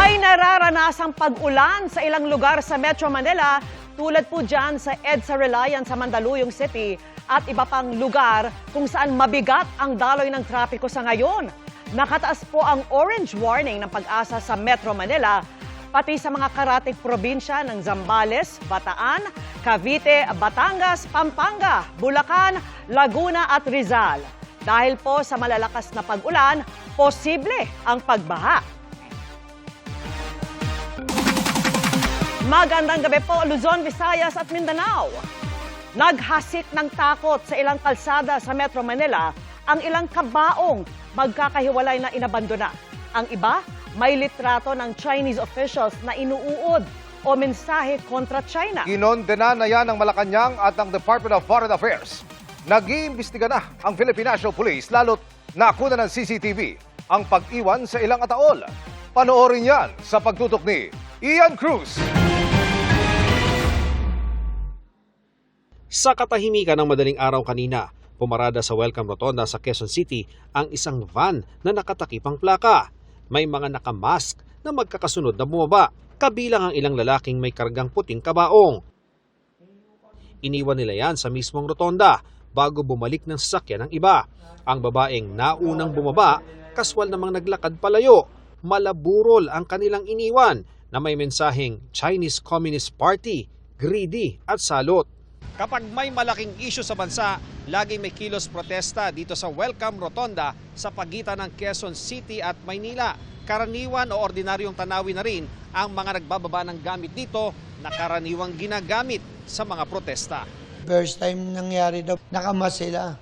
May nararanasang pag-ulan sa ilang lugar sa Metro Manila, tulad po dyan sa EDSA Reliance sa Mandaluyong City at iba pang lugar kung saan mabigat ang daloy ng trapiko sa ngayon. Nakataas po ang orange warning ng Pag-asa sa Metro Manila, pati sa mga karatig probinsya ng Zambales, Bataan, Cavite, Batangas, Pampanga, Bulacan, Laguna at Rizal. Dahil po sa malalakas na pag-ulan, posible ang pagbaha. Magandang gabi po, Luzon, Visayas at Mindanao. Naghasik ng takot sa ilang kalsada sa Metro Manila ang ilang kabaong magkakahiwalay na inabandona. Ang iba, may litrato ng Chinese officials na inuuod o mensahe kontra China. Kinondena na yan ng Malacanang at ng Department of Foreign Affairs. Nag-iimbestiga na ang Philippine National Police lalo't nakuna ng CCTV ang pag-iwan sa ilang ataol. Panoorin yan sa pagtutok ni Ian Cruz. Sa katahimikan ng madaling araw kanina, pumarada sa Welcome Rotonda sa Quezon City ang isang van na nakatakipang plaka. May mga nakamask na magkakasunod na bumaba, kabilang ang ilang lalaking may kargang puting kabaong. Iniwan nila yan sa mismong rotonda bago bumalik ng sasakyan ng iba. Ang babaeng naunang bumaba, kaswal namang naglakad palayo. Malaburol ang kanilang iniwan na may mensaheng Chinese Communist Party, greedy at salot. Kapag may malaking issue sa bansa, laging may kilos protesta dito sa Welcome Rotonda sa pagitan ng Quezon City at Maynila. Karaniwan o ordinaryong tanawin na rin ang mga nagbababa ng gamit dito na karaniwang ginagamit sa mga protesta. First time nangyari daw, nakamas sila.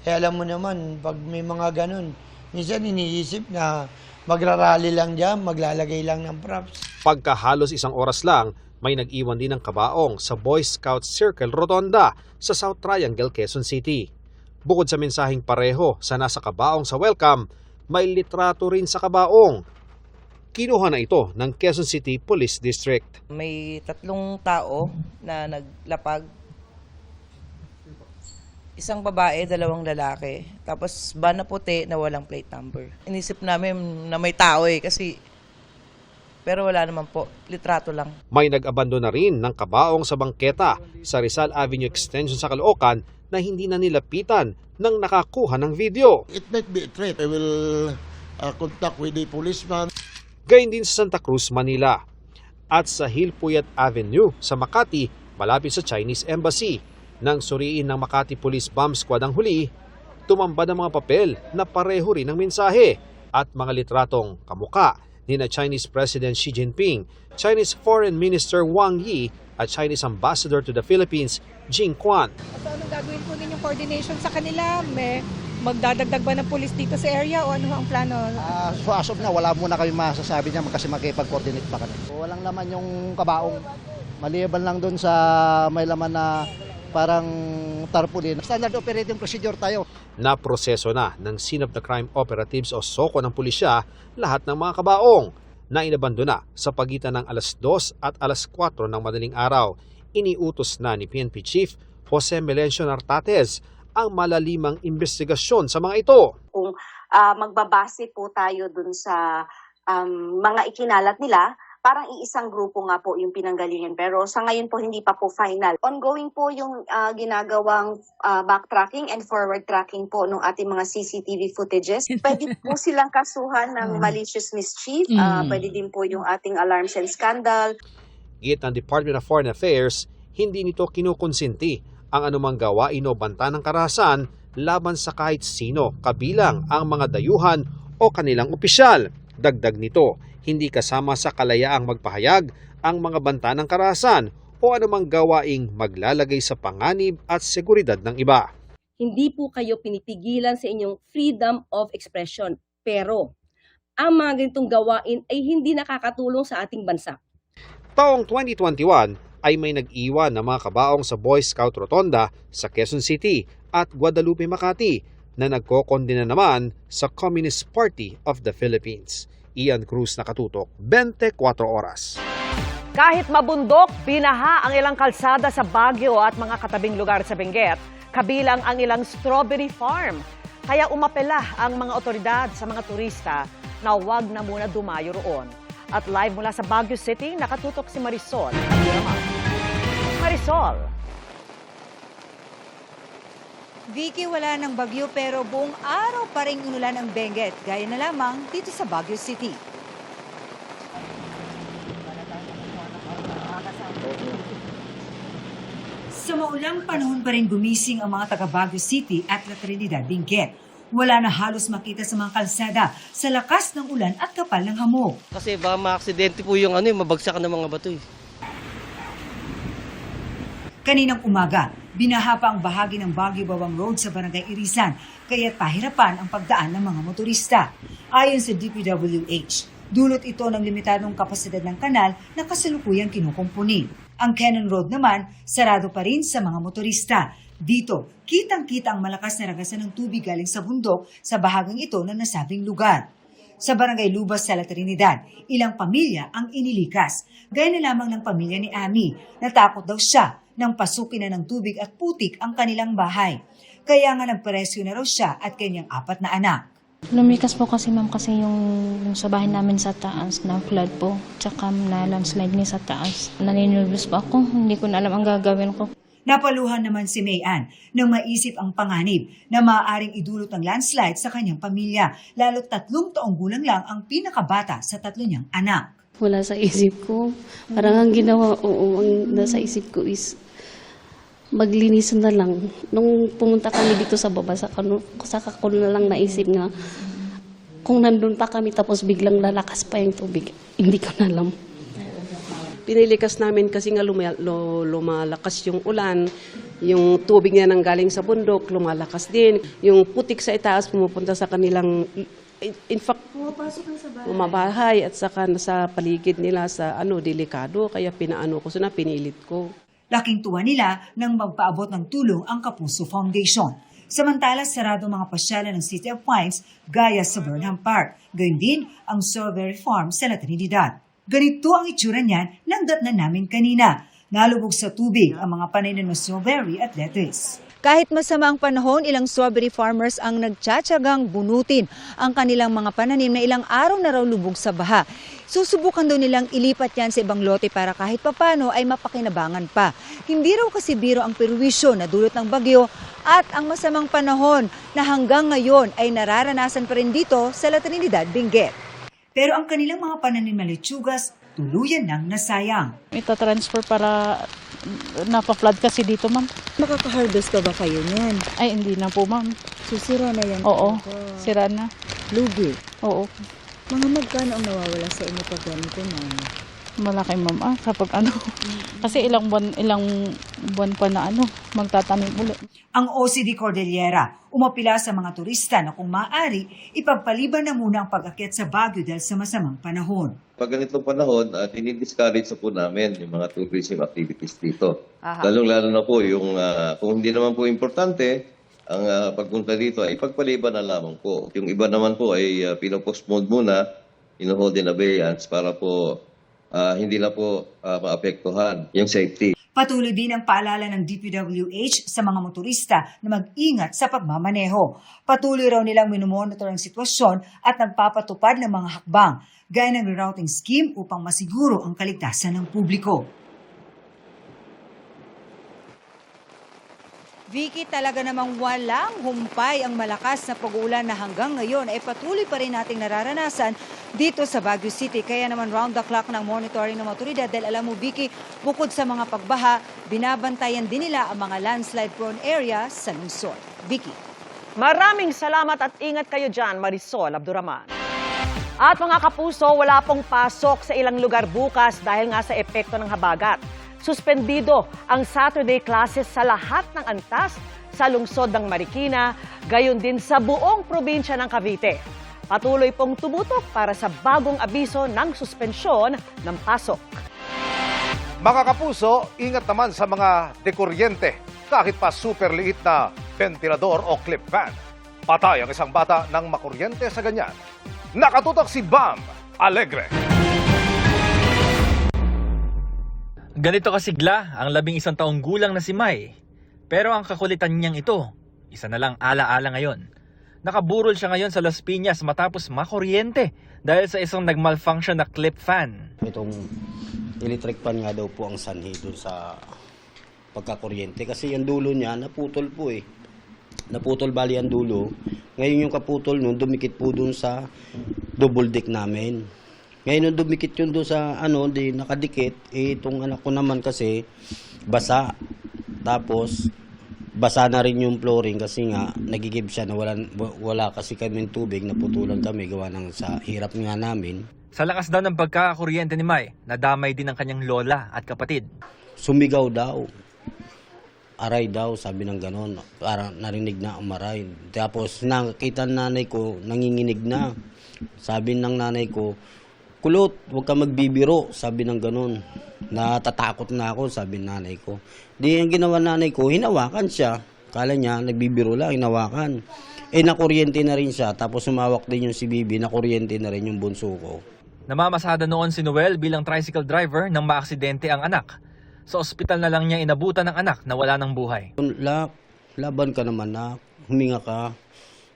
Alam mo naman, pag may mga ganun, minsan iniisip na magrarally lang dyan, maglalagay lang ng props. Pagka halos isang oras lang, may nag-iwan din ng kabaong sa Boy Scout Circle Rotonda sa South Triangle, Quezon City. Bukod sa mensaheng pareho sa nasa kabaong sa welcome, may litrato rin sa kabaong. Kinuha na ito ng Quezon City Police District. May 3 tao na naglapag. Isang babae, 2 lalaki. Tapos van na puti na walang plate number. Inisip namin na may tao kasi pero wala naman po, litrato lang. May nag-abandon na rin ng kabaong sa bangketa sa Rizal Avenue Extension sa Caloocan na hindi na nilapitan nang nakakuha ng video. It might be a threat. I will contact with the policeman. Gayun din sa Santa Cruz, Manila. At sa Hilpuyat Avenue sa Makati, malapit sa Chinese Embassy. Nang suriin ng Makati Police Bomb Squad ang huli, tumambad ang mga papel na pareho rin ng mensahe at mga litratong kamuka ni na Chinese President Xi Jinping, Chinese Foreign Minister Wang Yi at Chinese Ambassador to the Philippines, Jing Quan. So anong gagawin po ninyong coordination sa kanila? May magdadagdag ba ng police dito sa area o ano ang plano? So as of na, wala muna kami masasabi niya kasi makipag-coordinate pa kami. Walang laman yung kabaong. Maliban lang doon sa may laman na parang tarpaulin. Standard operating procedure tayo. Naproseso na ng Scene of the Crime Operatives o SOCO ng pulisya lahat ng mga kabaong na inabandona sa pagitan ng alas 2 at alas 4 ng madaling araw. Iniutos na ni PNP Chief Jose Melencio Nartates ang malalimang investigasyon sa mga ito. Kung magbabase po tayo dun sa mga ikinalat nila, parang iisang grupo nga po yung pinanggalingan. Pero sa ngayon po, hindi pa po final. Ongoing po yung ginagawang backtracking and forward tracking po ng ating mga CCTV footages. Pwede po silang kasuhan ng malicious mischief. Pwede din po yung ating alarms and scandal. Git ng Department of Foreign Affairs, hindi nito kinukonsinti ang anumang gawain o banta ng karahasan laban sa kahit sino, kabilang ang mga dayuhan o kanilang opisyal. Dagdag nito, hindi kasama sa kalayaang magpahayag ang mga banta ng karahasan o anumang gawaing maglalagay sa panganib at seguridad ng iba. Hindi po kayo pinipigilan sa inyong freedom of expression, pero ang mga ganitong gawain ay hindi nakakatulong sa ating bansa. Taong 2021 ay may nag-iwan ng mga kabaong sa Boy Scout Rotonda sa Quezon City at Guadalupe, Makati na nagkokondena naman sa Communist Party of the Philippines. Ian Cruz, nakatutok, 24 oras. Kahit mabundok, binaha ang ilang kalsada sa Baguio at mga katabing lugar sa Benguet, kabilang ang ilang strawberry farm. Kaya umapela ang mga otoridad sa mga turista na huwag na muna dumayo roon. At live mula sa Baguio City, nakatutok si Marisol. Marisol. Vicky, wala ng bagyo pero buong araw pa rin inulan ang Benguet. Gaya na lamang dito sa Baguio City. Sa maulang panahon pa rin gumising ang mga taga Baguio City at La Trinidad, Benguet. Wala na halos makita sa mga kalsada sa lakas ng ulan at kapal ng hamog. Kasi baka maaksidente po yung mabagsakan ng mga bato. Kaninang umaga, binaha pa ang bahagi ng Baguio Bawang Road sa Barangay Irisan, kaya't pahirapan ang pagdaan ng mga motorista. Ayon sa DPWH, dulot ito ng limitadong kapasidad ng kanal na kasalukuyang kinukumpuni. Ang Cannon Road naman, sarado pa rin sa mga motorista. Dito, kitang-kita ang malakas na ragasan ng tubig galing sa bundok sa bahaging ito na nasabing lugar. Sa Barangay Lubas sa La Trinidad, ilang pamilya ang inilikas. Gaya na lamang ng pamilya ni Ami. Natakot daw siya nang pasukin na ng tubig at putik ang kanilang bahay. Kaya nga nagparesyo na raw siya at kanyang 4 na anak. Lumikas po kasi ma'am kasi yung sa bahay namin sa taas na flood po. Tsaka na landslide niya sa taas. Naninulbos po ako. Hindi ko na alam ang gagawin ko. Napaluhan naman si Mayan nang maisip ang panganib na maaaring idulot ng landslide sa kanyang pamilya. Lalo't 3 taong gulang lang ang pinakabata sa 3 niyang anak. Wala sa isip ko. Parang ang ginawa, ang nasa isip ko is maglinis na lang. Nung pumunta kami dito sa baba, saka ko na lang naisip nga kung nandun pa kami tapos biglang lalakas pa yung tubig. Hindi ko na alam. Pinilikas namin kasi nga lumalakas yung ulan, yung tubig na nanggaling sa bundok, lumalakas din. Yung putik sa itaas pumupunta sa kanilang, in fact, bumabahay at saka sa paligid nila sa delikado. Kaya pinaano ko sila, pinilit ko. Laking tuwa nila nang magpaabot ng tulong ang Kapuso Foundation. Samantala, sarado mga pasyalan ng City of Pines gaya sa Burnham Park. Gayun din ang Strawberry Farm sa La Trinidad. Ganito ang itsura niyan ng datnan namin kanina. Nalubog sa tubig ang mga pananim ng strawberry at lettuce. Kahit masama ang panahon, ilang strawberry farmers ang nagtsatsagang bunutin ang kanilang mga pananim na ilang araw na raw lubog sa baha. Susubukan daw nilang ilipat yan sa ibang lote para kahit papano ay mapakinabangan pa. Hindi raw kasi biro ang perwisyo na dulot ng bagyo at ang masamang panahon na hanggang ngayon ay nararanasan pa rin dito sa La Trinidad, Benguet. Pero ang kanilang mga pananim na lechugas, tuluyan nang nasayang. Ita-transfer para napa-flood kasi dito, ma'am. Makaka-harvest ka ba kayo niyan? Ay, hindi na po, ma'am. Susira na yan. Oo, sira na. Lugi. Oo. Mga magkano ang nawawala sa inyo pag ganito, ma'am? Malaki, ma'am. Kapag kasi ilang buwan pa na magtatanim ulit. Ang OCD Cordillera umapila sa mga turista na kung maaari, ipagpaliban na muna ang pag-akyat sa Baguio dahil sa masamang panahon. Pag ganitong panahon, dinidiscourage po namin yung mga tourism activities dito. Lalong-lalo na po yung, kung hindi naman po importante, ang pagpunta dito ay ipagpaliban na lamang po. Yung iba naman po ay pinopostpone muna, hold in abeyance para po hindi na po maapektuhan yung safety. Patuloy din ang paalala ng DPWH sa mga motorista na mag-ingat sa pagmamaneho. Patuloy raw nilang minomonitor ang sitwasyon at nagpapatupad ng mga hakbang, gaya ng rerouting scheme upang masiguro ang kaligtasan ng publiko. Vicky, talaga namang walang humpay ang malakas na pag-uulan na hanggang ngayon ay patuloy pa rin nating nararanasan dito sa Baguio City. Kaya naman round the clock ng monitoring ng otoridad dahil alam mo, Vicky, bukod sa mga pagbaha, binabantayan din nila ang mga landslide-prone area sa lungsod. Vicky. Maraming salamat at ingat kayo dyan, Marisol Abduraman. At mga kapuso, wala pong pasok sa ilang lugar bukas dahil nga sa epekto ng habagat. Suspendido ang Saturday classes sa lahat ng antas sa lungsod ng Marikina, gayon din sa buong probinsya ng Cavite. Patuloy pong tumutok para sa bagong abiso ng suspensyon ng pasok. Mga kapuso, ingat naman sa mga dekuryente kahit pa super liit na ventilador o clip fan. Patay ang isang bata ng makuryente sa ganyan. Nakatutok si Bam Alegre. Ganito kasigla ang 11 taong gulang na si Mai. Pero ang kakulitan niyang ito, isa na lang alaala ngayon. Nakaburol siya ngayon sa Las Piñas matapos makuryente dahil sa isang nagmalfunction na clip fan. Itong electric fan nga daw po ang sanhi doon sa pagkakuryente kasi yung dulo niya naputol po eh. Naputol bali ang dulo. Ngayon yung kaputol nun dumikit po doon sa double deck namin. Ngayon nung dumikit yun doon sa di nakadikit, itong anak ko naman kasi basa. Tapos basa na rin yung flooring kasi nga nagigib siya na wala kasi kaming tubig, naputulan kami gawa ng sa hirap nga namin. Sa lakas daw ng pagkakakuryente ni May, nadamay din ang kanyang lola at kapatid. Sumigaw daw. Aray daw, sabi ng ganon. Parang narinig na umaray. Tapos nakita ng nanay ko, nanginginig na. Sabi ng nanay ko, kulot, huwag ka magbibiro, sabi ng ganon. Natatakot na ako, sabi ng nanay ko. Di ang ginawa nanay ko, hinawakan siya. Kala niya, nagbibiro lang, hinawakan. Nakuryente na rin siya. Tapos sumawak din yung si Bibi, nakuryente na rin yung bunso ko. Namamasada noon si Noel bilang tricycle driver nang maaksidente ang anak. Sa ospital na lang niya inabutan ng anak na wala ng buhay. Laban ka naman na, huminga ka.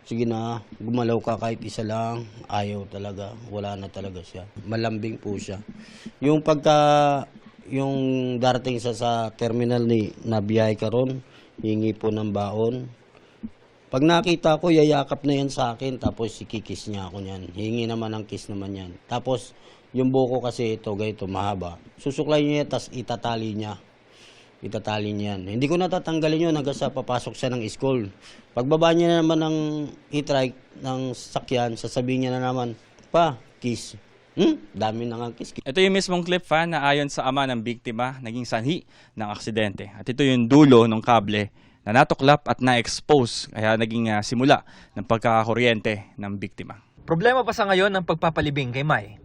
Sige na, gumalaw ka kahit isa lang. Ayaw talaga, wala na talaga siya. Malambing po siya. Yung darating sa terminal na biyahe ka ron, hingi po ng baon. Pag nakita ko, yayakap na yan sa akin, tapos ikikis niya ako niyan. Hingi naman ng kiss naman yan. Tapos, yung buko kasi ito, ganito, mahaba. Susuklay niya, tapos itatali niya. Itatali niya yan. Hindi ko natatanggalin yun hanggang sa papasok siya ng school. Pagbaba niya na naman ng e-trike ng sakyan, sasabihin niya na naman, pa, kiss. Dami na nga kiss. Ito yung mismong clip fan na ayon sa ama ng biktima, naging sanhi ng aksidente. At ito yung dulo ng kable na natuklap at na-expose, kaya naging simula ng pagkakakuryente ng biktima. Problema pa sa ngayon ang pagpapalibing kay May.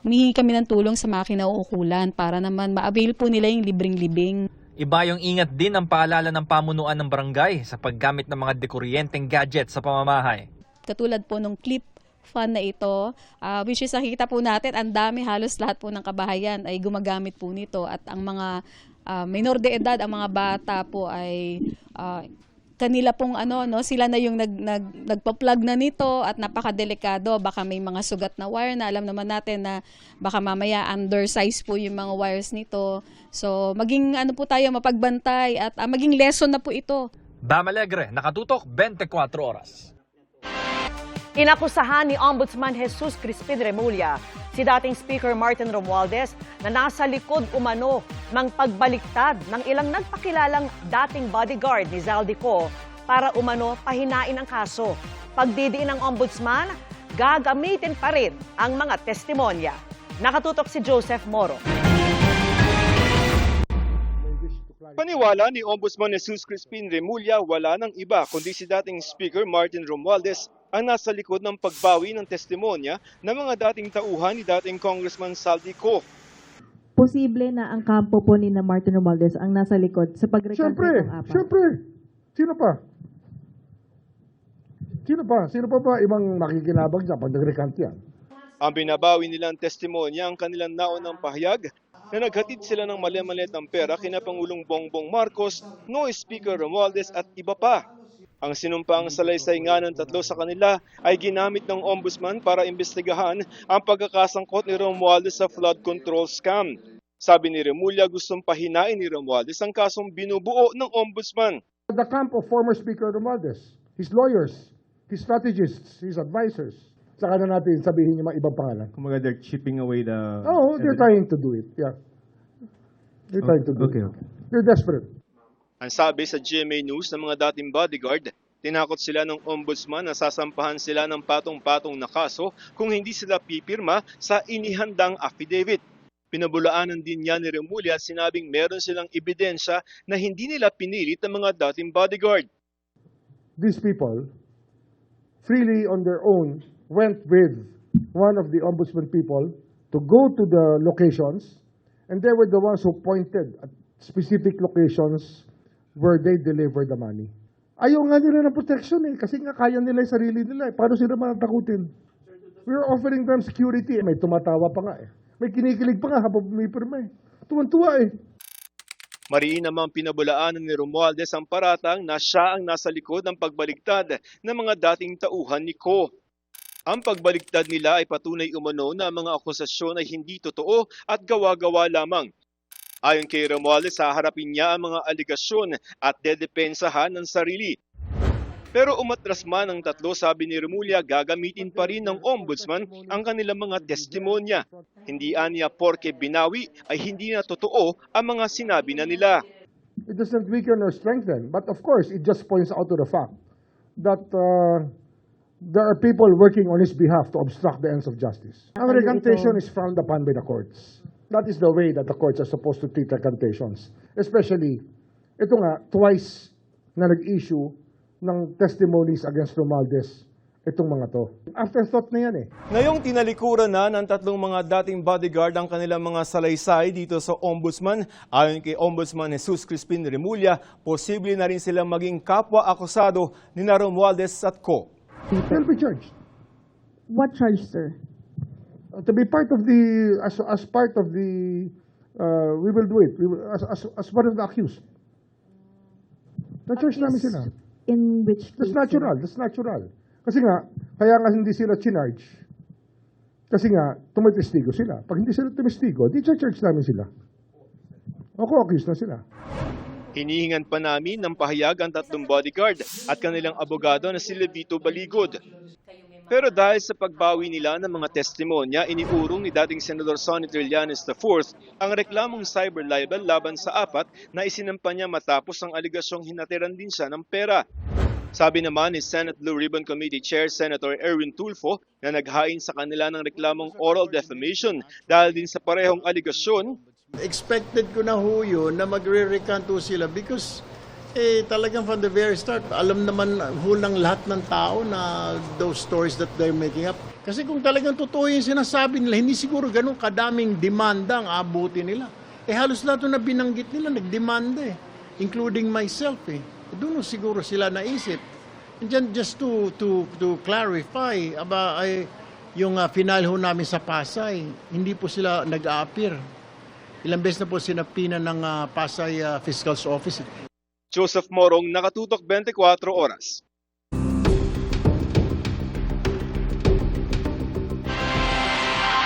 Humihingi kami ng tulong sa mga kinauukulan para naman ma-avail po nila yung libreng libing. Iba yung ingat din ang paalala ng pamunuan ng barangay sa paggamit ng mga dekuryenteng gadget sa pamamahay. Katulad po nung clip fan na ito, which is nakikita po natin, ang dami, halos lahat po ng kabahayan ay gumagamit po nito at ang mga minor de edad, ang mga bata po ay kanila pong sila na yung nagpa-plug na nito at napakadelikado. Baka may mga sugat na wire na alam naman natin na baka mamaya undersize po yung mga wires nito. So maging po tayo mapagbantay at maging lesson na po ito. Bam Alegre, nakatutok 24 oras. Inakusahan ni Ombudsman Jesus Crispin Remulla si dating Speaker Martin Romualdez na nasa likod umano ng pagbaliktad ng ilang nagpakilalang dating bodyguard ni Zaldico para umano pahinain ang kaso. Pagdidiin ng Ombudsman, gagamitin pa rin ang mga testimonya. Nakatutok si Joseph Moro. Paniwala ni Ombudsman Jesus Crispin Remulla, wala nang iba kundi si dating Speaker Martin Romualdez ang nasa likod ng pagbawi ng testimonya ng mga dating tauhan ni dating Congressman Zaldico. Posible na ang kampo po ni Martin Romualdez ang nasa likod sa pag-recant ng APA? Siyempre. Sino pa? Sino pa ba ibang makikinabang sa pag nag-recant yan? Ang binabawi nilang testimonya ang kanilang naunang pahayag na naghatid sila ng mali-malitang pera kina Pangulong Bongbong Marcos, Noy Speaker Romualdez at iba pa. Ang sinumpang salaysay nga ng tatlo sa kanila ay ginamit ng Ombudsman para imbestigahan ang pagkakasangkot ni Romualdez sa flood control scam. Sabi ni Remulla, gustong pahinain ni Romualdez ang kasong binubuo ng Ombudsman. The camp of former Speaker Romualdez, his lawyers, his strategists, his advisors. Saka na natin sabihin yung mga ibang pangalan. Kumaga they're chipping away the... Oh, they're trying to do it, yeah. They're trying to do it. They're desperate. Ang sabi sa GMA News ng mga dating bodyguard, tinakot sila ng Ombudsman na sasampahan sila ng patong-patong na kaso kung hindi sila pipirma sa inihandang affidavit. Pinabulaanan din niya ni Remulla at sinabing meron silang ebidensya na hindi nila pinilit ng mga dating bodyguard. These people, freely on their own, went with one of the Ombudsman people to go to the locations, and they were the ones who pointed at specific locations where they deliver the money. Ayaw nga nila ng protection kasi nga kaya nila yung sarili nila. Paano sila matatakutin? We're offering them security. May tumatawa pa nga May kinikilig pa nga habang pumipirma Tuwan-tuwa Mariin namang pinabulaanan ni Romualdez ang paratang na siya ang nasa likod ng pagbaligtad ng mga dating tauhan ni Ko. Ang pagbaligtad nila ay patunay umano na ang mga akusasyon ay hindi totoo at gawa-gawa lamang. Ayon kay Romualdez, haharapin niya ang mga aligasyon at dedepensahan ng sarili. Pero umatras man ang tatlo, sabi ni Remulla, gagamitin pa rin ng ombudsman ang kanilang mga testimonya. Hindi aniya porke binawi ay hindi na totoo ang mga sinabi na nila. It doesn't weaken or strengthen, but of course, it just points out to the fact that there are people working on his behalf to obstruct the ends of justice. Ang recantation is frowned upon by the courts. That is the way that the courts are supposed to treat recantations. Especially, ito nga, twice na nag-issue ng testimonies against Romualdez itong mga to. Afterthought na yan eh. Ngayong tinalikuran na ng tatlong mga dating bodyguard ang kanilang mga salaysay dito sa Ombudsman, ayon kay Ombudsman Jesus Crispin Remulla, posible na rin silang maging kapwa-akusado ni Romualdez at Co. They'll be charged. What charge, sir? To be part of the, as part of the, we will do it. We will, as one of the accused. Na-charge namin sila. In which case? That's natural. Kasi nga, kaya nga hindi sila chinarge. Kasi nga, tumitestigo sila. Pag hindi sila tumestigo, di charge namin sila. Ako, accused na sila. Hinihingan pa namin ng pahayag ang tatlong bodyguard at kanilang abogado na si Levito Baligod. Pero dahil sa pagbawi nila ng mga testimonya, iniurong ni dating Senador Sonny Trillanes IV ang reklamong cyber libel laban sa apat na isinampa niya matapos ang aligasyong hinatiran din siya ng pera. Sabi naman ni Senate Blue Ribbon Committee Chair Senator Erwin Tulfo na naghain sa kanila ng reklamong oral defamation dahil din sa parehong aligasyon. Expected ko na ho yun na magre-recanto sila because talagang from the very start, alam naman ho ng lahat ng tao na those stories that they're making up. Kasi kung talagang totoo yung sinasabi nila, hindi siguro ganun kadaming demanda ang abuti nila. Halos lahat na binanggit nila, nagdemanda including myself Doon siguro sila naisip. And just to clarify, yung final ho namin sa Pasay, hindi po sila nag-a-appear. Ilang beses na po sinapina ng Pasay Fiscal's Office. Joseph Morong, Nakatutok 24 Oras.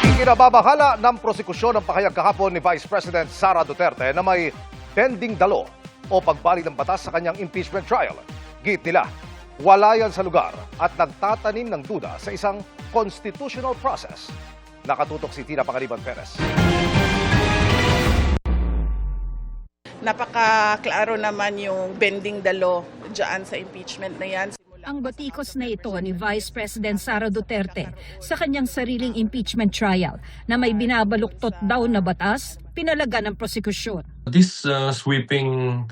Ikinababahala ng prosekusyon ng pahayag kahapon ni Vice President Sara Duterte na may pending dalo o pagbalik ng batas sa kanyang impeachment trial. Git nila, wala yan sa lugar at nagtatanim ng duda sa isang constitutional process. Nakatutok si Tina Pangaliban Perez. Napaka-klaro naman yung bending the law dyan sa impeachment na yan. Ang batikos na ito ni Vice President Sara Duterte sa kanyang sariling impeachment trial na may binabaluktot daw na batas, pinalaga ng prosekusyon. This sweeping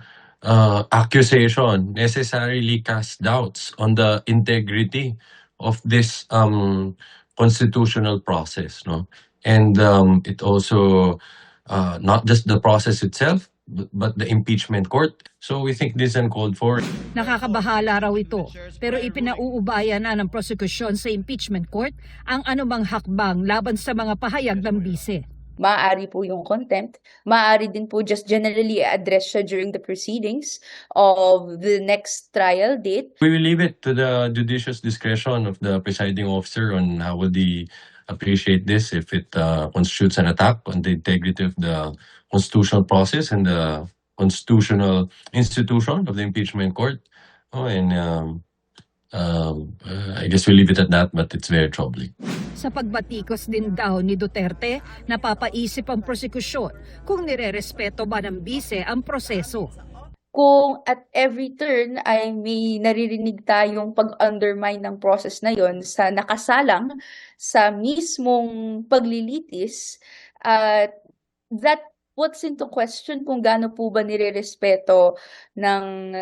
accusation necessarily casts doubts on the integrity of this constitutional process, no? And it also not just the process itself, but the impeachment court. So we think this is uncalled for. Nakakabahala raw ito, pero ipinauubaya na ng prosekusyon sa impeachment court ang anumang hakbang laban sa mga pahayag ng bise. Maaari po yung contempt, maaari din po just generally address siya during the proceedings of the next trial date. We will leave it to the judicious discretion of the presiding officer on how would he appreciate this, if it constitutes an attack on the integrity of the constitutional process and the constitutional institution of the impeachment court. I guess we'll leave it at that, but it's very troubling. Sa pagbatikos din daw ni Duterte, napapaisip ang prosekusyon kung nirerespeto ba ng bise ang proseso. Kung at every turn ay may naririnig tayong pag-undermine ng process na yon sa nakasalang sa mismong paglilitis, that puts into question kung gaano po ba nirerespeto ng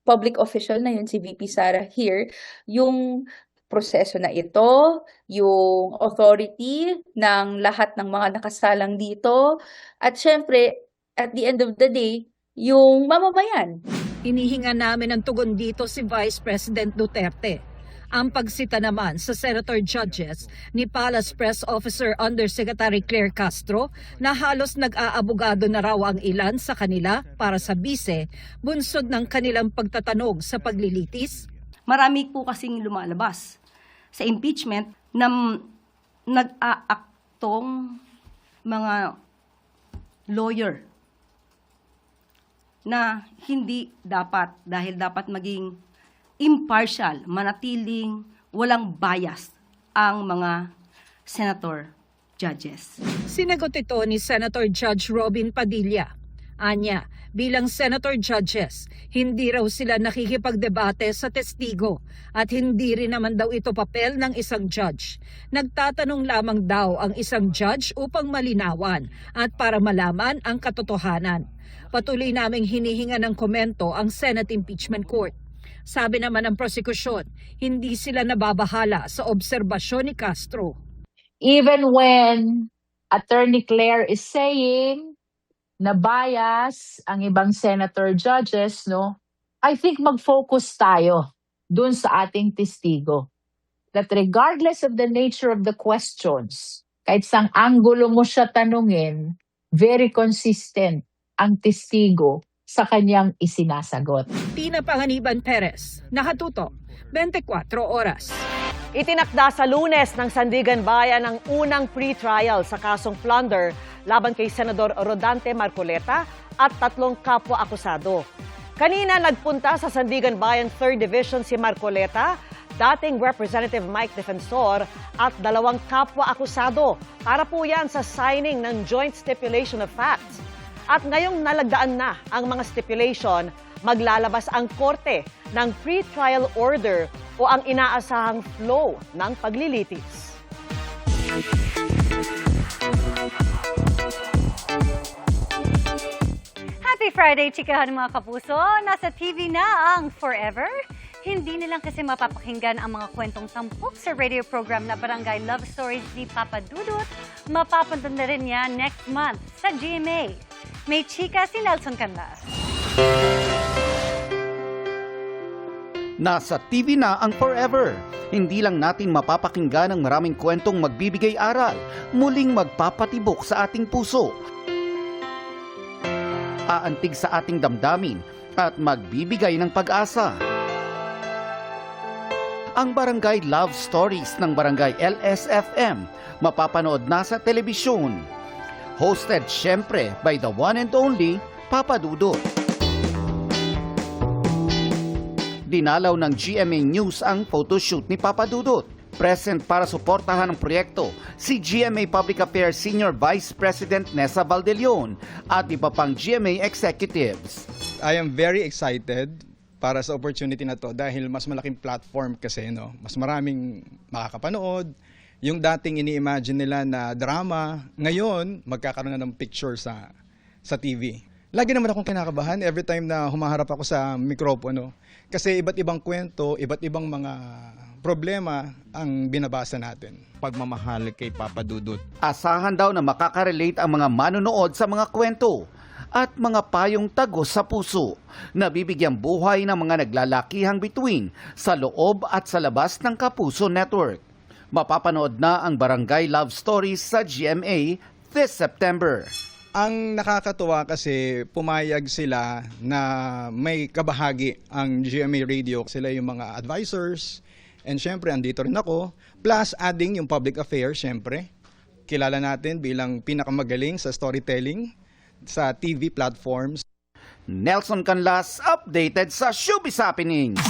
public official na yun, si VP Sara here, yung proseso na ito, yung authority ng lahat ng mga nakasalang dito, at syempre, at the end of the day, yung mamamayan. Inihinga namin ng tugon dito si Vice President Duterte. Ang pagsita naman sa Senator Judges ni Palace Press Officer Undersecretary Claire Castro na halos nag-aabogado na raw ang ilan sa kanila para sa bise, bunsod ng kanilang pagtatanog sa paglilitis. Marami po kasing lumalabas sa impeachment na nag-aaktong mga lawyer na hindi dapat, dahil dapat maging impartial, manatiling walang bias ang mga senator judges. Sinagot ito ni Senator Judge Robin Padilla. Anya, bilang senator judges, hindi raw sila nakikipagdebate sa testigo at hindi rin naman daw ito papel ng isang judge. Nagtatanong lamang daw ang isang judge upang malinawan at para malaman ang katotohanan. Patuloy naming hinihinga ng komento ang Senate Impeachment Court. Sabi naman ng prosekusyon, hindi sila nababahala sa obserbasyon ni Castro. Even when Attorney Claire is saying na bias ang ibang senator judges, no? I think mag-focus tayo dun sa ating testigo. That regardless of the nature of the questions, kahit sang anggulo mo siya tanungin, very consistent ang testigo sa kanyang isinasagot. Tina Panganiban Perez, Nakatutok, 24 Oras. Itinakda sa Lunes ng Sandigan Bayan ang unang pre-trial sa kasong plunder laban kay Senador Rodante Marcoleta at 3 kapwa-akusado. Kanina nagpunta sa Sandigan Bayan 3rd Division si Marcoleta, dating Representative Mike Defensor at 2 kapwa-akusado para po yan sa signing ng Joint Stipulation of Facts. At ngayong nalagdaan na ang mga stipulation, maglalabas ang korte ng pre-trial order o ang inaasahang flow ng paglilitis. Happy Friday, chikahan mga kapuso! Nasa TV na ang Forever. Hindi nilang kasi mapapakinggan ang mga kwentong tampok sa radio program na Barangay Love Stories ni Papa Dudut. Mapapunta na rin yan next month sa GMA. May chika si Nelson Canlas. Nasa TV na ang Forever. Hindi lang natin mapapakinggan ang maraming kwentong magbibigay aral, muling magpapatibok sa ating puso. Aantig sa ating damdamin at magbibigay ng pag-asa. Ang Barangay Love Stories ng Barangay LSFM, mapapanood na sa telebisyon. Hosted syempre by the one and only Papa Dudut. Dinalaw ng GMA News ang photoshoot ni Papa Dudut. Present para suportahan ang proyekto si GMA Public Affairs Senior Vice President Nessa Valdelion at iba pang GMA executives. I am very excited para sa opportunity na to dahil mas malaking platform kasi, no? Mas maraming makakapanood. Yung dating ini-imagine nila na drama, ngayon magkakaroon na ng picture sa TV. Lagi naman akong kinakabahan every time na humaharap ako sa mikropono. Kasi iba't ibang kwento, iba't ibang mga problema ang binabasa natin. Pagmamahal kay Papa Dudut. Asahan daw na makaka-relate ang mga manonood sa mga kwento at mga payong tagos sa puso na bibigyang buhay ng mga naglalakihang bituin sa loob at sa labas ng Kapuso Network. Mapapanood na ang Barangay Love Stories sa GMA this September. Ang nakakatuwa kasi pumayag sila na may kabahagi ang GMA Radio. Sila yung mga advisors and syempre andito rin ako. Plus adding yung public affairs syempre. Kilala natin bilang pinakamagaling sa storytelling sa TV platforms. Nelson Canlas updated sa Showbiz Happenings.